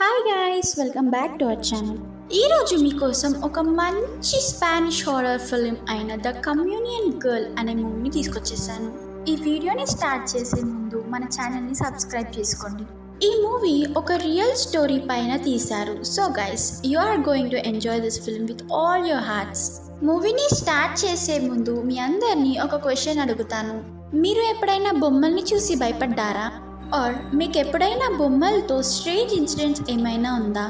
Hi guys, welcome back to our channel. ఈరోజు మీకోసం ఒక మంచి స్పానిష్ హారర్ ఫిలిం అయిన ద కమ్యూనియన్ గర్ల్ అనే మూవీని తీసుకొచ్చేసాను. ఈ వీడియోని స్టార్ట్ చేసే ముందు మన ఛానల్ని సబ్స్క్రైబ్ చేసుకోండి. ఈ మూవీ ఒక రియల్ స్టోరీ పైన తీశారు. So guys, you are going to enjoy this film with all your hearts. మూవీని స్టార్ట్ చేసే ముందు మీ అందరినీ ఒక క్వశ్చన్ అడుగుతాను. మీరు ఎప్పుడైనా బొమ్మల్ని చూసి భయపడ్డారా? ఆర్ మీకు ఎప్పుడైనా బొమ్మలతో స్ట్రేంజ్ ఇన్సిడెంట్స్ ఏమైనా ఉందా?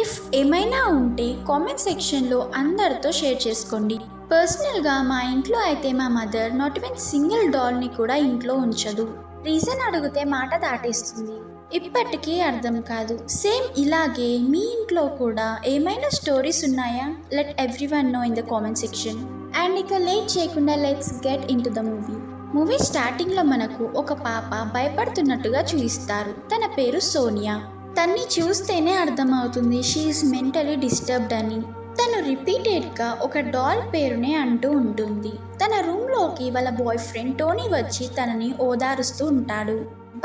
ఇఫ్ ఏమైనా ఉంటే కామెంట్ సెక్షన్లో అందరితో షేర్ చేసుకోండి. పర్సనల్గా మా ఇంట్లో అయితే మా మదర్ నాట్ ఈవెన్ సింగిల్ డాల్ని కూడా ఇంట్లో ఉంచదు. రీజన్ అడిగితే మాట దాటేస్తుంది. ఇప్పటికీ అర్థం కాదు. సేమ్ ఇలాగే మీ ఇంట్లో కూడా ఏమైనా స్టోరీస్ ఉన్నాయా? Let everyone know in the comment section. And ఇక లేట్ చేయకుండా let's get into the movie స్టార్టింగ్లో మనకు ఒక పాప భయపడుతున్నట్టుగా చూపిస్తారు. తన పేరు సోనియా. తన్ని చూస్తేనే అర్థమవుతుంది షీఈస్ మెంటలీ డిస్టర్బ్డ్ అని. తను రిపీటెడ్గా ఒక డాల్ పేరునే అంటూ ఉంటుంది. తన రూమ్లోకి వాళ్ళ బాయ్ ఫ్రెండ్ టోనీ వచ్చి తనని ఓదారుస్తూ ఉంటాడు.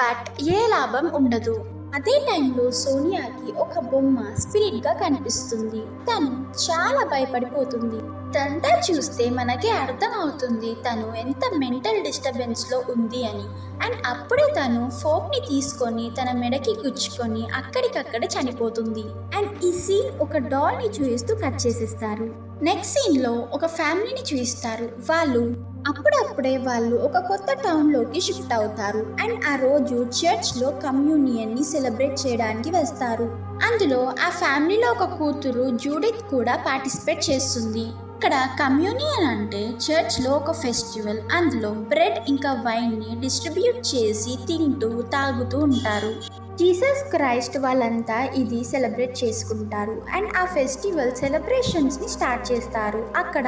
బట్ ఏ లాభం ఉండదు. అదే టైంలో సోనియాకి ఒక బొమ్మ స్పిరిట్గా కనిపిస్తుంది. తను చాలా భయపడిపోతుంది. ఇదంతా చూస్తే మనకి అర్థం అవుతుంది తను ఎంత మెంటల్ డిస్టర్బెన్స్లో ఉంది అని. అండ్ అప్పుడే తను ఫోక్ని తీసుకొని తన మెడకి గుచ్చుకొని అక్కడికక్కడ చనిపోతుంది. అండ్ ఈ సీన్ ఒక డాల్ని చూపిస్తూ కట్ చేసేస్తారు. నెక్స్ట్ సీన్లో ఒక ఫ్యామిలీని చూపిస్తారు. అప్పుడప్పుడే వాళ్ళు ఒక కొత్త టౌన్లోకి షిఫ్ట్ అవుతారు. అండ్ ఆ రోజు చర్చ్లో కమ్యూనియన్ని సెలబ్రేట్ చేయడానికి వస్తారు. అందులో ఆ ఫ్యామిలీలో ఒక కూతురు జూడిత్ కూడా పార్టిసిపేట్ చేస్తుంది. ఇక్కడ కమ్యూనియన్ అంటే చర్చ్లో ఒక ఫెస్టివల్. అందులో బ్రెడ్ ఇంకా వైన్ని డిస్ట్రిబ్యూట్ చేసి తింటూ తాగుతూ ఉంటారు. జీసస్ క్రైస్ట్ వాళ్ళంతా ఇది సెలబ్రేట్ చేసుకుంటారు. అండ్ ఆ ఫెస్టివల్ సెలబ్రేషన్స్ని స్టార్ట్ చేస్తారు. అక్కడ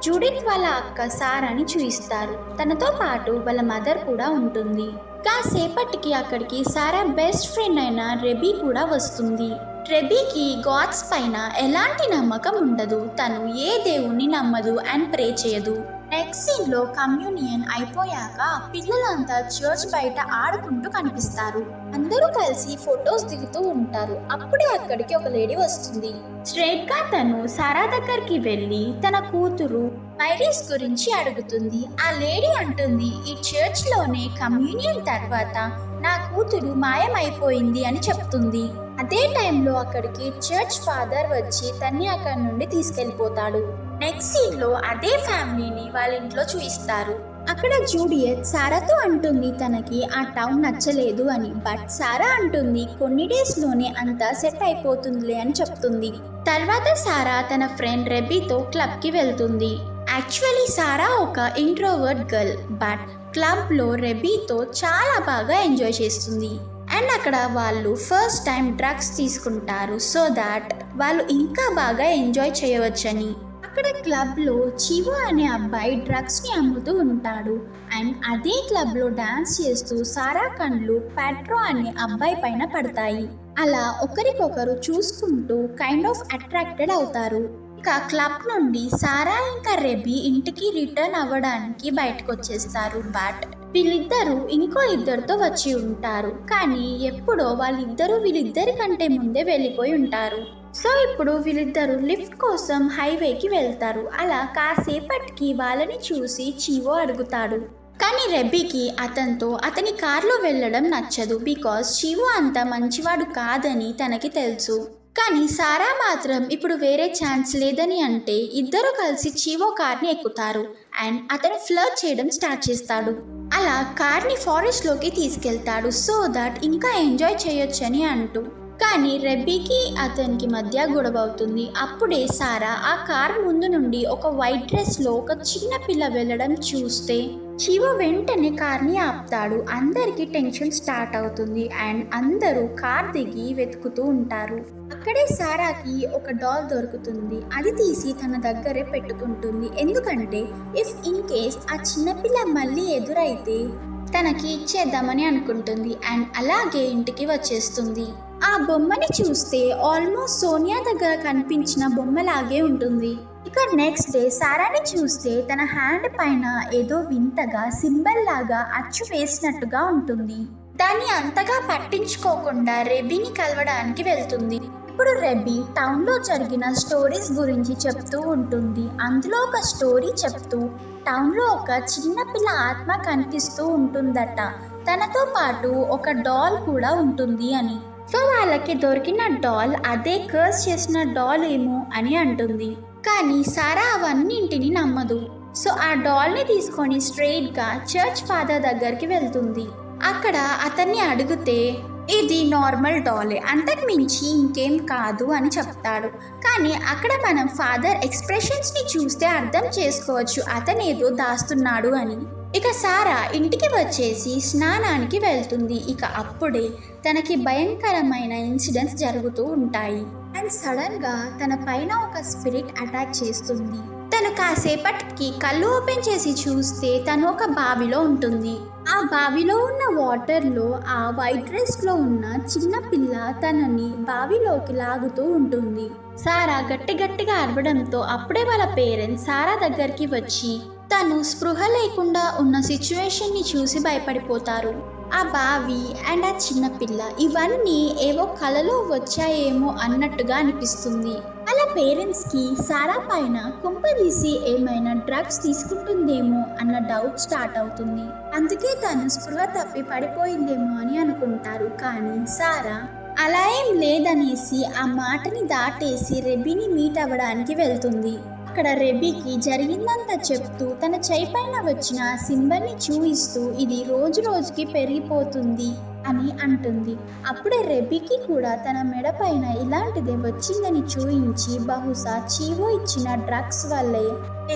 జూడిత్ వాళ్ళ అక్క సారాని చూపిస్తారు. తనతో పాటు వాళ్ళ మదర్ కూడా ఉంటుంది. కాసేపటికి అక్కడికి సారా బెస్ట్ ఫ్రెండ్ అయిన రెబీ కూడా వస్తుంది. రెబీకి గాడ్స్ పైన ఎలాంటి నమ్మకం ఉండదు. తను ఏ దేవుణ్ణి నమ్మదు అండ్ ప్రే చేయదు. నెక్స్ట్ సీన్లో కమ్యూనియన్ అయిపోయాక పిల్లలంతా చర్చ్ బయట ఆడుకుంటూ కనిపిస్తారు. అందరూ కలిసి ఫొటోస్ దిగుతూ ఉంటారు. అప్పుడే అక్కడికి ఒక లేడీ వస్తుంది. స్ట్రైట్ గా తను సారా దగ్గరికి వెళ్ళి తన కూతురు మైరీస్ గురించి అడుగుతుంది. ఆ లేడీ అంటుంది, ఈ చర్చ్ లోనే కమ్యూనియన్ తర్వాత నా కూతురు మాయమైపోయింది అని చెప్తుంది. అదే టైంలో అక్కడికి చర్చ్ ఫాదర్ వచ్చి తన్ని అక్కడి నుండి తీసుకెళ్లిపోతాడు. నెక్స్ట్ సీన్ లో అదే ఫ్యామిలీని వాళ్ళ ఇంట్లో చూపిస్తారు. అక్కడ జూడియత్ సారాతో అంటుంది తనకి ఆ టౌన్ నచ్చలేదు అని. బట్ సారా అంటుంది కొన్ని డేస్ లోనే అంతా సెట్ అయిపోతుందిలే అని చెప్తుంది. తర్వాత సారా తన ఫ్రెండ్ రెబీతో క్లబ్ కి వెళ్తుంది. యాక్చువల్లీ సారా ఒక ఇంట్రోవర్ట్ గర్ల్. బట్ క్లబ్ లో రెబీతో చాలా బాగా ఎంజాయ్ చేస్తుంది. అండ్ అక్కడ వాళ్ళు ఫస్ట్ టైం డ్రగ్స్ తీసుకుంటారు. సో దాట్ వాళ్ళు ఇంకా బాగా ఎంజాయ్ చేయవచ్చని. అక్కడ క్లబ్లో చివో అనే అబ్బాయి డ్రగ్స్ని అమ్ముతూ ఉంటాడు. అండ్ అదే క్లబ్లో డాన్స్ చేస్తూ సారా కళ్ళు పెట్రో అనే అబ్బాయి పైన పడతాయి. అలా ఒకరికొకరు చూసుకుంటూ కైండ్ ఆఫ్ అట్రాక్టెడ్ అవుతారు. ఇక క్లబ్ నుండి సారా ఇంకా రెబీ ఇంటికి రిటర్న్ అవ్వడానికి బయటకు వచ్చేస్తారు. బట్ వీళ్ళిద్దరూ ఇంకో ఇద్దరితో వచ్చి ఉంటారు. కానీ ఎప్పుడో వీళ్ళిద్దరి కంటే ముందే వెళ్ళిపోయి ఉంటారు. సో ఇప్పుడు వీళ్ళిద్దరూ లిఫ్ట్ కోసం హైవేకి వెళ్తారు. అలా కాసేపటికి వాళ్ళని చూసి చీవో అడుగుతాడు. కానీ రెబ్బీకి అతనితో అతని కార్లో వెళ్ళడం నచ్చదు. బికాస్ చీవో అంత మంచివాడు కాదని తనకి తెలుసు. కానీ సారా మాత్రం ఇప్పుడు వేరే ఛాన్స్ లేదని అంటే ఇద్దరు కలిసి చీవో కార్ని ఎక్కుతారు. అండ్ అతను ఫ్లర్ట్ చేయడం స్టార్ట్ చేస్తాడు. అలా కార్ని ఫారెస్ట్లోకి తీసుకెళ్తాడు. సో దట్ ఇంకా ఎంజాయ్ చేయొచ్చని అంటూ. కానీ రెబ్బీకి అతనికి మధ్య గొడవ అవుతుంది. అప్పుడే సారా ఆ కార్ ముందు నుండి ఒక వైట్ డ్రెస్లో ఒక చిన్న పిల్ల వెళ్ళడం చూస్తే చీవో వెంటనే కార్ని ఆపుతాడు. అందరికీ టెన్షన్ స్టార్ట్ అవుతుంది. అండ్ అందరూ కార్ దిగి వెతుకుతూ ఉంటారు. అక్కడే సారాకి ఒక డాల్ దొరుకుతుంది. అది తీసి తన దగ్గరే పెట్టుకుంటుంది. ఎందుకంటే ఇఫ్ ఇన్ కేస్ ఆ చిన్నపిల్ల మళ్ళీ ఎదురైతే తనకి ఇచ్చేద్దామని అనుకుంటుంది. అండ్ అలాగే ఇంటికి వచ్చేస్తుంది. ఆ బొమ్మని చూస్తే ఆల్మోస్ట్ సోనియా దగ్గర కనిపించిన బొమ్మలాగే ఉంటుంది. ఇక నెక్స్ట్ డే సారాని చూస్తే తన హ్యాండ్ పైన ఏదో వింతగా సింబల్ లాగా అచ్చు వేసినట్టుగా ఉంటుంది. దాన్ని అంతగా పట్టించుకోకుండా రెబీని కలవడానికి వెళ్తుంది. ఇప్పుడు రెబీ టౌన్లో జరిగిన స్టోరీస్ గురించి చెప్తూ ఉంటుంది. అందులో ఒక స్టోరీ చెప్తూ టౌన్లో ఒక చిన్న పిల్ల ఆత్మ కనిపిస్తూ ఉంటుందట. తనతో పాటు ఒక డాల్ కూడా ఉంటుంది అని. సో వాళ్ళకి దొరికిన డాల్ అదే కర్స్ చేసిన డాల్ ఏమో అని అంటుంది. కానీ సారా అవన్నింటిని నమ్మదు. సో ఆ డాల్ని తీసుకొని స్ట్రెయిట్గా చర్చ్ ఫాదర్ దగ్గరికి వెళ్తుంది. అక్కడ అతన్ని అడిగితే ఇది నార్మల్ డాలే, అంతకు మించి ఇంకేం కాదు అని చెప్తాడు. కానీ అక్కడ మనం ఫాదర్ ఎక్స్ప్రెషన్స్ని చూస్తే అర్థం చేసుకోవచ్చు అతను ఏదో దాస్తున్నాడు అని. ఇక సారా ఇంటికి వచ్చేసి స్నానానికి వెళ్తుంది. ఇక అప్పుడే తనకి భయంకరమైన ఇన్సిడెంట్స్ జరుగుతూ ఉంటాయి. అండ్ సడన్గా తన పైన ఒక స్పిరిట్ అటాక్ చేస్తుంది. తను కాసేపటికి కళ్ళు ఓపెన్ చేసి చూస్తే తను ఒక బావిలో ఉంటుంది. ఆ బావిలో ఉన్న వాటర్లో ఆ వైట్ డ్రెస్లో ఉన్న చిన్న పిల్ల తనని బావిలోకి లాగుతూ ఉంటుంది. సారా గట్టిగా అరవడంతో అప్పుడే వాళ్ళ పేరెంట్స్ సారా దగ్గరికి వచ్చి తను స్పృహ లేకుండా ఉన్న సిచ్యువేషన్ని చూసి భయపడిపోతారు. ఆ బావి అండ్ ఆ చిన్నపిల్ల ఇవన్నీ ఏవో కలలో వచ్చాయేమో అన్నట్టుగా అనిపిస్తుంది. వాళ్ళ పేరెంట్స్కి సారా పైన కుంపదీసి ఏమైనా డ్రగ్స్ తీసుకుంటుందేమో అన్న డౌట్ స్టార్ట్ అవుతుంది. అందుకే తను స్పృహ తప్పి పడిపోయిందేమో అని అనుకుంటారు. కానీ సారా అలా ఏం లేదనేసి ఆ మాటని దాటేసి రెబీని మీట్ అవ్వడానికి వెళ్తుంది. అక్కడ రెబీకి జరిగిందంతా చెప్తూ తన చేయి పైన వచ్చిన సింబల్ని చూపిస్తూ ఇది రోజు రోజుకి పెరిగిపోతుంది అని అంటుంది. అప్పుడే రెబీకి కూడా తన మెడ పైన ఇలాంటిదే వచ్చిందని చూయించి బహుశా చీవో ఇచ్చిన డ్రగ్స్ వల్లే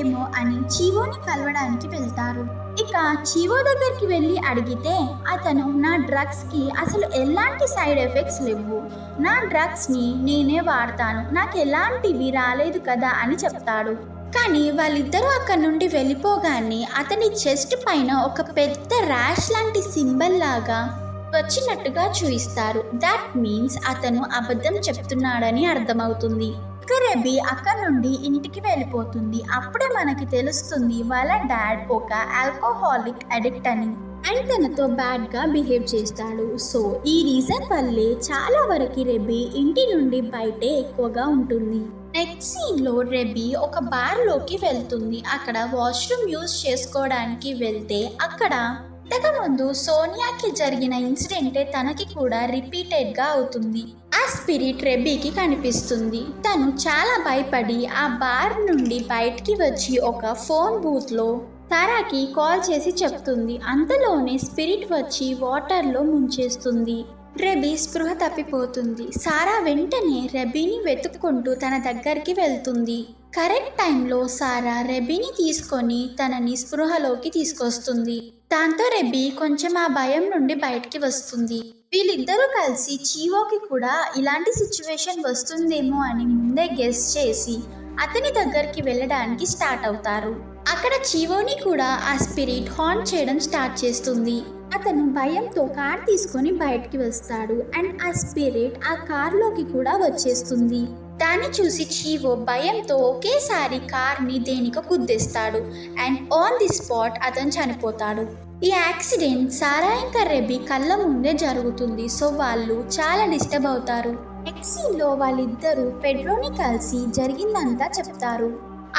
ఏమో అని చీవోని కలవడానికి వెళ్తారు. ఇక చీవో దగ్గరికి వెళ్ళి అడిగితే అతను నా డ్రగ్స్కి అసలు ఎలాంటి సైడ్ ఎఫెక్ట్స్ లేవు, నా డ్రగ్స్ని నేనే వాడతాను, నాకు ఎలాంటివి రాలేదు కదా అని చెప్తాడు. కానీ వాళ్ళిద్దరూ అక్కడి నుండి వెళ్ళిపోగానే అతని చెస్ట్ పైన ఒక పెద్ద ర్యాష్ లాంటి సింబల్ లాగా వచ్చినట్టుగా చూయిస్తారు. దాట్ మీన్స్ అతను అబద్ధం చెప్తున్నాడని అర్థమవుతుంది. రెబీ అక్కడి నుండి ఇంటికి వెళ్ళిపోతుంది. అప్పుడే మనకి తెలుస్తుంది వాళ్ళ డాడ్ ఒక ఆల్కహాలిక్ అడిక్ట్ అని అండ్ తనతో బ్యాడ్గా బిహేవ్ చేస్తాడు. సో ఈ రీజన్ వల్లే చాలా వరకు రెబీ ఇంటి నుండి బయటే ఎక్కువగా ఉంటుంది. నెక్స్ట్ సీన్లో రెబీ ఒక బార్లోకి వెళ్తుంది. అక్కడ వాష్రూమ్ యూజ్ చేసుకోవడానికి వెళ్తే అక్కడ ఇంతకుముందు సోనియాకి జరిగిన ఇన్సిడెంటే తనకి కూడా రిపీటెడ్గా అవుతుంది. ఆ స్పిరిట్ రెబీకి కనిపిస్తుంది. తను చాలా భయపడి ఆ బార్ నుండి బయటికి వచ్చి ఒక ఫోన్ బూత్లో సారాకి కాల్ చేసి చెప్తుంది. అంతలోనే స్పిరిట్ వచ్చి వాటర్లో ముంచేస్తుంది. రెబీ స్పృహ తప్పిపోతుంది. సారా వెంటనే రెబీని వెతుక్కుంటూ తన దగ్గరికి వెళ్తుంది. కరెక్ట్ టైంలో సారా రెబీని తీసుకొని తనని స్పృహలోకి తీసుకొస్తుంది. దాంతో రెబీ కొంచెం ఆ భయం నుండి బయటికి వస్తుంది. వీళ్ళిద్దరూ కలిసి చీవోకి కూడా ఇలాంటి సిచ్యువేషన్ వస్తుందేమో అని ముందే గెస్ చేసి అతని దగ్గరికి వెళ్ళడానికి స్టార్ట్ అవుతారు. అక్కడ చీవోని కూడా ఆ స్పిరిట్ హాంట్ చేయడం స్టార్ట్ చేస్తుంది. అతను భయంతో కార్ తీసుకొని బయటికి వస్తాడు అండ్ ఆ స్పిరిట్ ఆ కార్లోకి కూడా వచ్చేస్తుంది. దాన్ని చూసి చీవో భయంతో ఒకేసారి కార్ని దేనికో గుద్దేస్తాడు అండ్ ఆన్ ది స్పాట్ అతను చనిపోతాడు. ఈ యాక్సిడెంట్ సారా ఇంకా రెబీ కళ్ళ ముందే జరుగుతుంది. సో వాళ్ళు చాలా డిస్టర్బ్ అవుతారు. నెక్స్ట్ సీన్లో వాళ్ళిద్దరూ పెడ్రోని కలిసి జరిగిందంతా చెప్తారు.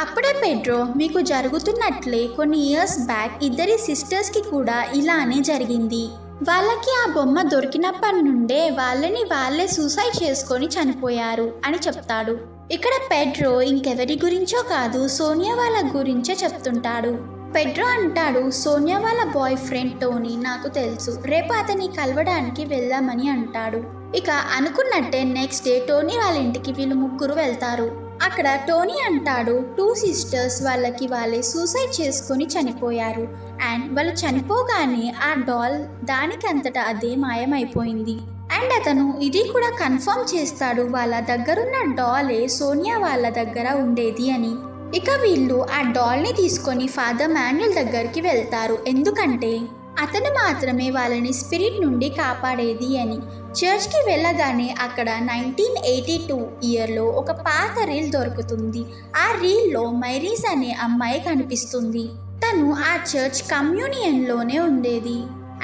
అప్పుడే పెడ్రో మీకు జరుగుతున్నట్లే కొన్ని ఇయర్స్ బ్యాక్ ఇద్దరి సిస్టర్స్కి కూడా ఇలానే జరిగింది. వాళ్ళకి ఆ బొమ్మ దొరికినప్పటి నుండే వాళ్ళే సూసైడ్ చేసుకొని చనిపోయారు అని చెప్తాడు. ఇక్కడ పెడ్రో ఇంకెవరి గురించో కాదు సోనియా వాళ్ళ గురించే చెప్తుంటాడు. పెడ్రో అంటాడు, సోనియా వాళ్ళ బాయ్ ఫ్రెండ్ టోనీ నాకు తెలుసు, రేపు అతన్ని కలవడానికి వెళ్దామని అంటాడు. ఇక అనుకున్నట్టే నెక్స్ట్ డే టోనీ వాళ్ళ ఇంటికి వీళ్ళు ముగ్గురు వెళ్తారు. అక్కడ టోనీ అంటాడు 2 సిస్టర్స్ వాళ్ళే సూసైడ్ చేసుకొని చనిపోయారు అండ్ వాళ్ళు చనిపోగానే ఆ డాల్ దానికంతటా అదే మాయమైపోయింది. అండ్ అతను ఇది కూడా కన్ఫర్మ్ చేస్తాడు వాళ్ళ దగ్గరున్న డాలే సోనియా వాళ్ళ దగ్గర ఉండేది అని. ఇక వీళ్ళు ఆ డాల్ని తీసుకొని ఫాదర్ మాన్యుల్ దగ్గరికి వెళ్తారు. ఎందుకంటే అతను మాత్రమే వాళ్ళని స్పిరిట్ నుండి కాపాడేది అని. చర్చ్కి వెళ్ళగానే అక్కడ 1982 ఇయర్లో ఒక పాత రీల్ దొరుకుతుంది. ఆ రీల్లో మైరీస్ అనే అమ్మాయి కనిపిస్తుంది. తను ఆ చర్చ్ కమ్యూనియన్లోనే ఉండేది.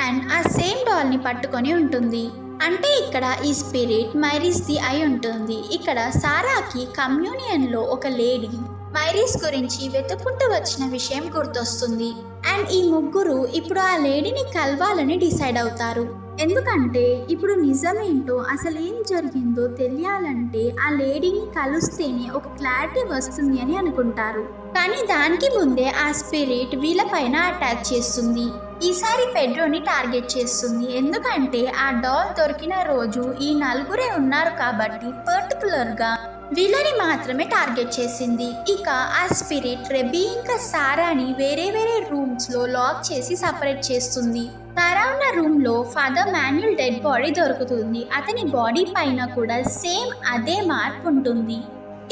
అండ్ ఆ సేమ్ డాల్ని పట్టుకొని ఉంటుంది. అంటే ఇక్కడ ఈ స్పిరిట్ మైరీస్ది అయి ఉంటుంది. ఇక్కడ సారాకి కమ్యూనియన్లో ఒక లేడీ మైరీస్ గురించి వెతుక్కుంటూ వచ్చిన విషయం గుర్తొస్తుంది. అండ్ ఈ ముగ్గురు ఇప్పుడు ఆ లేడీని కలవాలని డిసైడ్ అవుతారు. ఎందుకంటే ఇప్పుడు నిజమేంటో అసలు ఏం జరిగిందో తెలియాలంటే ఆ లేడీని కలిస్తేనే ఒక క్లారిటీ వస్తుంది అని అనుకుంటారు. కానీ దానికి ముందే ఆ స్పిరిట్ వీళ్ళపైన అటాక్ చేస్తుంది. ఈసారి పెడ్రోని టార్గెట్ చేస్తుంది. ఎందుకంటే ఆ డాల్ దొరికిన రోజు ఈ నలుగురే ఉన్నారు కాబట్టి పర్టికులర్గా వీళ్ళని మాత్రమే టార్గెట్ చేసింది. ఇక ఆ స్పిరిట్ రెబీ ఇంకా సారాని వేరే వేరే రూమ్స్లో లాక్ చేసి సపరేట్ చేస్తుంది. సారా ఉన్న రూమ్లో ఫాదర్ మాన్యుల్ డెడ్ బాడీ దొరుకుతుంది. అతని బాడీ పైన కూడా సేమ్ అదే మార్క్ ఉంటుంది.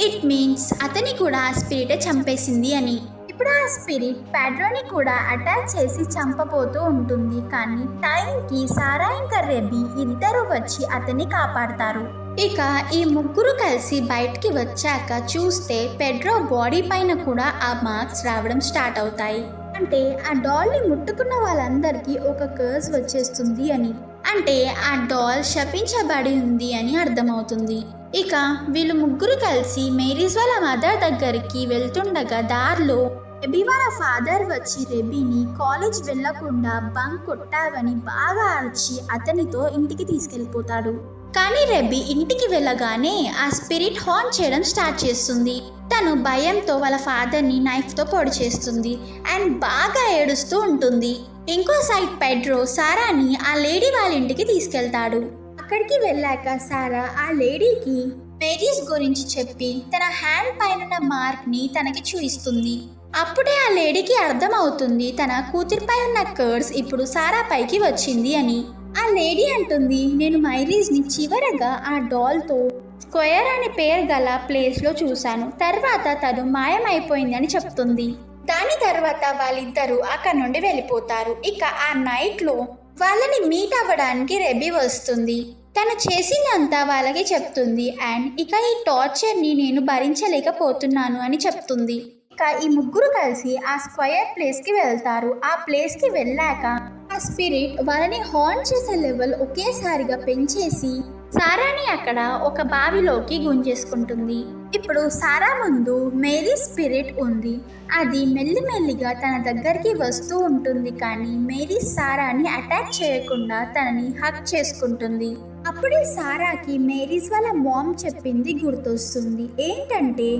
ఇట్ మీన్స్ అతని కూడా ఆ స్పిరిటే చంపేసింది అని. ఇప్పుడు ఆ స్పిరిట్ పెడ్రోని కూడా అటాక్ చేసి చంపబోతూ ఉంటుంది. కానీ టైంకి సారా ఇంకా రెబీ ఇద్దరు వచ్చి అతన్ని కాపాడతారు. ఇక ఈ ముగ్గురు కలిసి బయటికి వచ్చాక చూస్తే పెడ్రో బాడీ పైన కూడా ఆ మార్క్స్ రావడం స్టార్ట్ అవుతాయి. అంటే ఆ డాల్ని ముట్టుకున్న వాళ్ళందరికీ ఒక కర్స్ వచ్చేస్తుంది అని. అంటే ఆ డాల్ శపించబడి ఉంది అని అర్థమవుతుంది. ఇక వీళ్ళు ముగ్గురు కలిసి మేరీస్ వాళ్ళ మదర్ దగ్గరికి వెళ్తుండగా దారిలో రెబీ వాళ్ళ ఫాదర్ వచ్చి రెబీని కాలేజ్ వెళ్లకుండా బంక్ కొట్టావని బాగా అరిచి అతనితో ఇంటికి తీసుకెళ్ళిపోతాడు. కానీ రెబీ ఇంటికి వెళ్ళగానే ఆ స్పిరిట్ హార్న్ చేయడం స్టార్ట్ చేస్తుంది. తను భయంతో వాళ్ళ ఫాదర్ని నైఫ్తో పొడి చేస్తుంది అండ్ బాగా ఏడుస్తూ ఉంటుంది. ఇంకో సైడ్ పెడ్రో సారాని ఆ లేడీ వాళ్ళ ఇంటికి తీసుకెళ్తాడు. అక్కడికి వెళ్ళాక సారా ఆ లేడీకి మేరీస్ గురించి చెప్పి తన హ్యాండ్ పైన మార్క్ని తనకి చూపిస్తుంది. అప్పుడే ఆ లేడీకి అర్థం అవుతుంది తన కూతురిపై ఉన్న కర్స్ ఇప్పుడు సారా పైకి వచ్చింది అని. ఆ లేడీ అంటుంది, నేను మైరీస్ని చివరగా ఆ డాల్తో స్క్వేర్ అనే పేరు గల ప్లేస్లో చూశాను. తర్వాత తను మాయమైపోయింది అని చెప్తుంది. దాని తర్వాత వాళ్ళిద్దరూ అక్కడ నుండి వెళ్ళిపోతారు. ఇక ఆ నైట్లో వాళ్ళని మీట్ అవ్వడానికి రెబీ వస్తుంది. తను చేసిందంతా వాళ్ళకి చెప్తుంది అండ్ ఇక ఈ టార్చర్ని నేను భరించలేకపోతున్నాను అని చెప్తుంది. ఇక ఈ ముగ్గురు కలిసి ఆ స్క్వేర్ ప్లేస్కి వెళ్తారు. ఆ ప్లేస్కి వెళ్ళాక ఆ స్పిరిట్ వాళ్ళని హార్న్ చేసే లెవెల్ ఒకేసారిగా పెంచేసి సారాని అక్కడ ఒక బావిలోకి గుంజేసుకుంటుంది. ఇప్పుడు సారా ముందు మేరీ స్పిరిట్ ఉంది. అది మెల్లిమెల్లిగా తన దగ్గరికి వస్తూ ఉంటుంది. కానీ మేరీ సారాని అటాక్ చేయకుండా తనని హక్ చేసుకుంటుంది. అప్పుడే సారాకి మేరీస్ వాళ్ళ మామ్ చెప్పింది గుర్తొస్తుంది. ఏంటంటే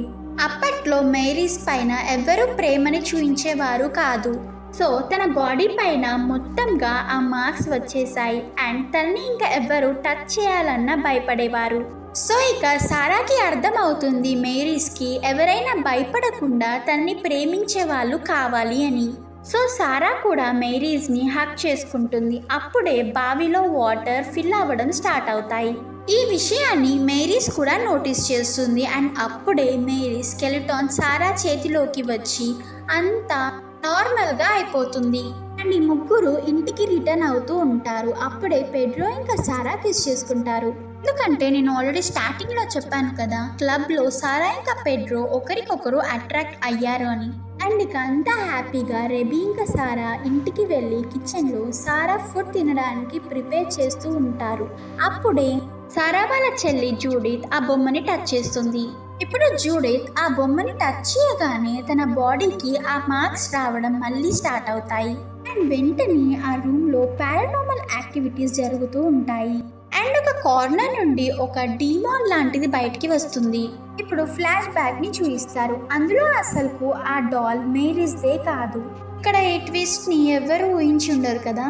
అప్పట్లో మేరీస్ పైన ఎవరు ప్రేమని చూపించేవారు కాదు. సో తన బాడీ పైన మొత్తంగా ఆ మార్క్స్ వచ్చేసాయి అండ్ తనని ఇంకా ఎవరు టచ్ చేయాలన్నా భయపడేవారు. సో ఇక సారాకి అర్థం అవుతుంది మేరీస్కి ఎవరైనా భయపడకుండా తనని ప్రేమించే వాళ్ళు కావాలి అని. సో సారా కూడా మేరీస్ని హక్ చేసుకుంటుంది. అప్పుడే బావిలో వాటర్ ఫిల్ అవ్వడం స్టార్ట్ అవుతాయి. ఈ విషయాన్ని మేరీస్ కూడా నోటీస్ చేస్తుంది అండ్ అప్పుడే మేరీ స్కెలిటాన్ సారా చేతిలోకి వచ్చి అంతా నార్మల్గా అయిపోతుంది. అండ్ ఈ ముగ్గురు ఇంటికి రిటర్న్ అవుతూ ఉంటారు. అప్పుడే పెడ్రో ఇంకా సారా కిస్ చేసుకుంటారు. ఎందుకంటే నేను ఆల్రెడీ స్టార్టింగ్లో చెప్పాను కదా, క్లబ్లో సారా ఇంకా పెడ్రో ఒకరికొకరు అట్రాక్ట్ అయ్యారు అని. అండ్ ఇక అంతా హ్యాపీగా రెబీ ఇంకా సారా ఇంటికి వెళ్ళి కిచెన్లో సారా ఫుడ్ తినడానికి ప్రిపేర్ చేస్తూ ఉంటారు. అప్పుడే సారా వాళ్ళ చెల్లి జూడిత్ ఆ బొమ్మని టచ్ చేస్తుంది. ఇప్పుడు జూడిత్ ఆ బొమ్మని టచ్ చేయగానే తన బాడీకి ఆ మార్క్స్ రావడం మళ్ళీ స్టార్ట్ అవుతాయి. అండ్ వెంటనే ఆ రూమ్లో పారానార్మల్ యాక్టివిటీస్ జరుగుతూ ఉంటాయి. అండ్ ఒక కార్నర్ నుండి ఒక డీమాన్ లాంటిది బయటికి వస్తుంది. ఇప్పుడు ఫ్లాష్ బ్యాక్ ని చూపిస్తారు. అందులో అసలుకు ఆ డాల్ మేరీస్దే కాదు. ఇక్కడ ఈ ట్విస్ట్ ని ఎవరు ఊహించి ఉండరు కదా.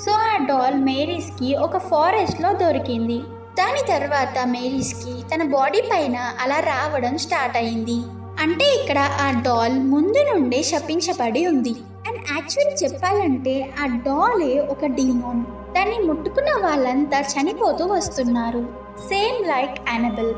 సో ఆ డాల్ మేరీస్కి ఒక ఫారెస్ట్లో దొరికింది. దాని తర్వాత మేరీస్కి తన బాడీ పైన అలా రావడం స్టార్ట్ అయింది. అంటే ఇక్కడ ఆ డాల్ ముందు నుండే శపించబడి ఉంది. అండ్ యాక్చువల్లీ చెప్పాలంటే ఆ డాలే ఒక డీమాన్. దాన్ని ముట్టుకున్న వాళ్ళంతా చనిపోతూ వస్తున్నారు, సేమ్ లైక్ అనబెల్.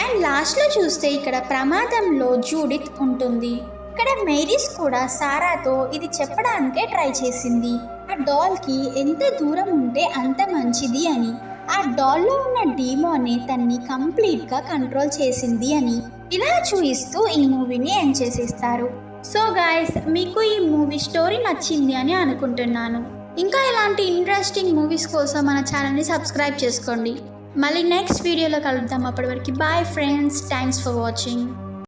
అండ్ లాస్ట్లో చూస్తే ఇక్కడ ప్రమాదంలో జూడిత్ ఉంటుంది. ఇక్కడ మేరీస్ కూడా సారాతో ఇది చెప్పడానికే ట్రై చేసింది, ఆ డాల్కి ఎంత దూరం ఉంటే అంత మంచిది అని. ఆ డాల్లో ఉన్న డీమోనే తన్ని కంప్లీట్గా కంట్రోల్ చేసింది అని. ఇలా చూపిస్తూ ఈ మూవీని ఎండ్ చేసేస్తారు. సో గైస్, మీకు ఈ మూవీ స్టోరీ నచ్చింది అని అనుకుంటున్నాను. ఇంకా ఇలాంటి ఇంట్రెస్టింగ్ మూవీస్ కోసం మన ఛానల్ని సబ్స్క్రైబ్ చేసుకోండి. మళ్ళీ నెక్స్ట్ వీడియోలో కలుద్దాం. అప్పటి వరకు bye friends, thanks for watching.